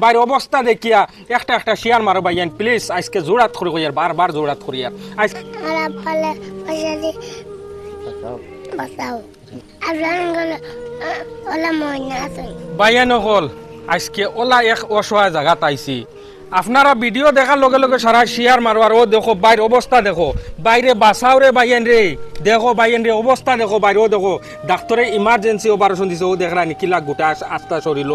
বাইরে অবস্থা দেখিয়া একটা একটা শেয়ার মারো ভাইয়ান প্লিজ আজকে জোড়াত করি কইয়ার বারবার জোড়াত করি আর আজ খারাপ হলে পয়সা দিয়ে বাঁচাও আপনার ওলা ময়না আছে ভাইয়ান হল আজকে ওলা এক অসহায় জায়গাত আইছি আপনারা ভিডিও দেখার লগে লগে সারা শেয়ার মারো আর ও দেখো বাইরে অবস্থা দেখো বাইরে বাঁচাও রে ভাইয়ান রে দেখো ভাইয়ান রে অবস্থা দেখো বাইরে ও দেখো ডাক্তারে ইমার্জেন্সি অপারেশন দিছে ও দেখরা নি কিলা গোটা আস্তা সরিল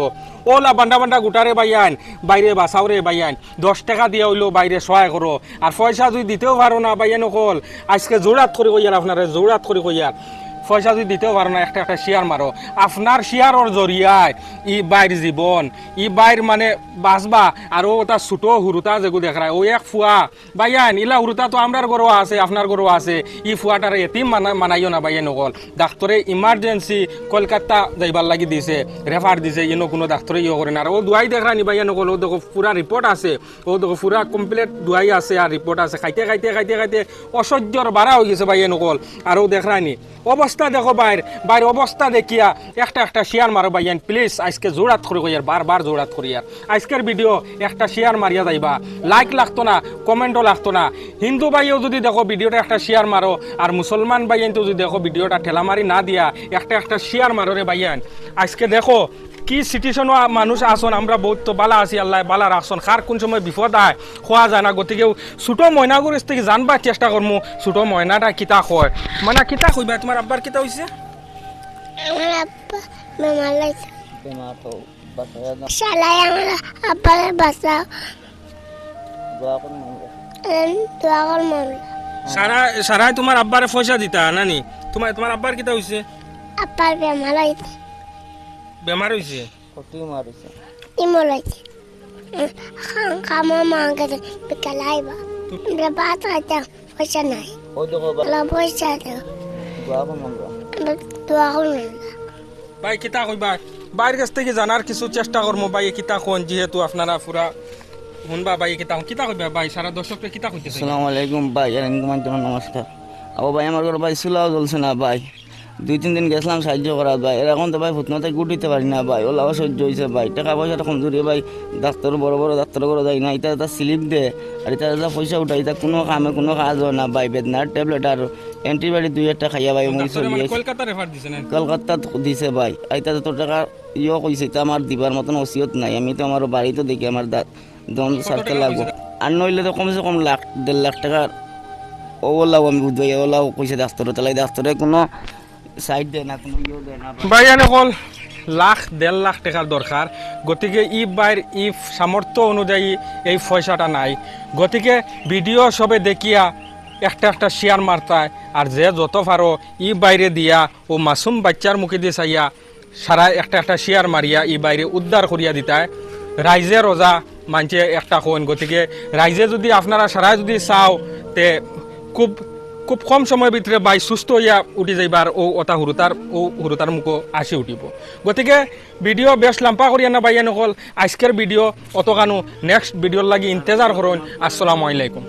ওলা বান্ডা বান্ডা গোটারে ভাইয়ান বাইরে বাঁচাও রে ভাইয়ান 10 টাকা দিয়ে হইলো বাইরে সহায় করো আর পয়সা যদি দিতেও পারো না ভাইয়ান হল আজকে জোড়াত করে কইয়ার আপনারা জোড়াত করে কইয়ার পয়সা যদি দিতেও পারো না একটা একটা শেয়ার মারো আপনার শেয়ারের জরিয়ায় ই বাইর জীবন ই বাইর মানে বাঁচবা আর ও তার ছোট হুরুতা যেগুলো দেখায় ও এক ফুয়া ভাইয়ান ইলা হুরুতা তো আমরার গরো আছে আপনার গরো আছে ই ফুয়াটার এতিম মানাইও না ভাইয়ান নকল ডাক্তরে ইমার্জেন্সি কলকাতা যাইবার লাগি দিছে রেফার দিছে ইনো কোনো ডাক্তরে ইয়ে করে না আর ও দুয়াই দেখানি ভাইয়ান নকল ও দেখো পুরা রিপোর্ট আছে ও দেখো পুরা কমপ্লিট দুয়াই আছে আর রিপোর্ট আছে খাইতে খাইতে খাইতে খাইতে অসহ্যর বাড়া হয়ে গেছে ভাইয়ান নকল আর ও দেখানি অবস্থা দেখো বাইর অবস্থা দেখিয়া একটা একটা শেয়ার মারো ভাইয়ান প্লিজ আজকে জোড়াত করি কইয়ার বারবার জোড়াত করি আর আজকের ভিডিও একটা শেয়ার মারিয়া যাইবা লাইক লাগতো না কমেন্টও লাগতো না হিন্দু ভাইও যদি দেখো ভিডিওটা একটা শেয়ার মারো আর মুসলমান ভাইয়ান তো যদি দেখো ভিডিওটা ঠেলা মারি না দিয়া একটা একটা শেয়ার মারো রে ভাইয়ান আজকে দেখো কি সিচুয়েশন মানুষ আসন আমরা বহুত তো বালা আছি আল্লাহ বালা রাখছন খার কোন সময় বিপদ আয় খোয়া যায় না গতিকে ছোট ময়নাগুর থেকে জানবার চেষ্টা করমু ছোট ময়নাটা কিতা কয় মানে কিতা কইবা তোমার আব্বার কিতা হইছে আমার আব্বা বেমার লাগছে বেমার তো বাসায় না শালাই আমার আব্বাকে বাঁচাও দোয়া করুন আমরা দোয়া কর মামলা সারাই তোমার আব্বারে পয়সা দিতা নানি তোমার আব্বার কিতা হইছে আব্বার বেমার লাগছে বেমার হইছে কতই মারিছে ইমো লাগছে খামা মাঙ্গে বিকাল আইবা আমরা বাত খাইতে পয়সা নাই ওই দেখো পয়সা দেও দোয়া করুন আমরা দোয়া কর ভাই কিতা কইবা বাইরের কাছ থেকে জানার কিছু চেষ্টা করবো ভাই কিতা কোন যেহেতু আপনারা পুরা শুনবা ভাই কিতা কইবা ভাই সারা দর্শককে কিতা কইতেছে আসসালামু আলাইকুম ভাই নমস্কার আবু ভাই আমার ঘরে ভাই চুলাও জ্বলছে না ভাই 2-3 দিন গেছিলাম সাহায্য করার ভাই এরকম তো ভাই ফুটনাতে গুটিতে পারি না ভাই ওলাও সহ্য হয়েছে ভাই টাকা পয়সাটা কমজোরি ভাই ডাক্তার বড় বড় ডাক্তার করে যাই না এটা একটা স্লিপ দে আর এটা একটা পয়সা উঠাই এটা কোনো কামে কোনো কাজ হয় না ভাই বেদনার ট্যাবলেট আর অ্যান্টিবায়োটিক 2-1টা খাইয়া ভাই মই চলি কলকাতা রেফার দিছে না কলকাতা দিছে ভাই এটা তো টাকা ইয়ে কইছে এটা আমার দিবার মতন ওসিয়ত নাই আমি তো আমার বাড়িতে দেখি আমার দম সারতে লাগবো আর নইলে তো কমসে কম লাখ 1.5 লাখ টাকার ওলাও আমি বুঝবাই ওলাও কইছে ডাক্তার তাহলে ডাক্তারে কোনো সাইড দেয় না কোনো ইয়ে দেয় না ভাইয়ান এখন লাখ 1.5 লাখ টাকার দরকার গতিকে ই বাইর ই সামর্থ্য অনুযায়ী এই পয়সাটা নাই গতিকে ভিডিও সবে দেখিয়া একটা একটা শেয়ার মারতায় আর যে যত পারো ই বাইরে দিয়া ও মাসুম বাচ্চার মুখে দিয়ে চাইয়া সারা একটা একটা শেয়ার মারিয়া ই বাইরে উদ্ধার করিয়া দিতায় রাইজে রোজা মানছে একটা কোন গতিকে রাইজে যদি আপনারা সারা যদি চাও তে খুব খুব কম সময়ের ভিতরে বাই সুস্থ হইয়া উঠি যাইবার ও ওটা হুরুতার মুখো আসি উঠিব গতিকে ভিডিও বেশ লাম্পা করিয়া না বাইয়া নকল আজকের ভিডিও অত কানো নেক্সট ভিডিওর লাগি ইন্তজার করুন আসসালামু আলাইকুম।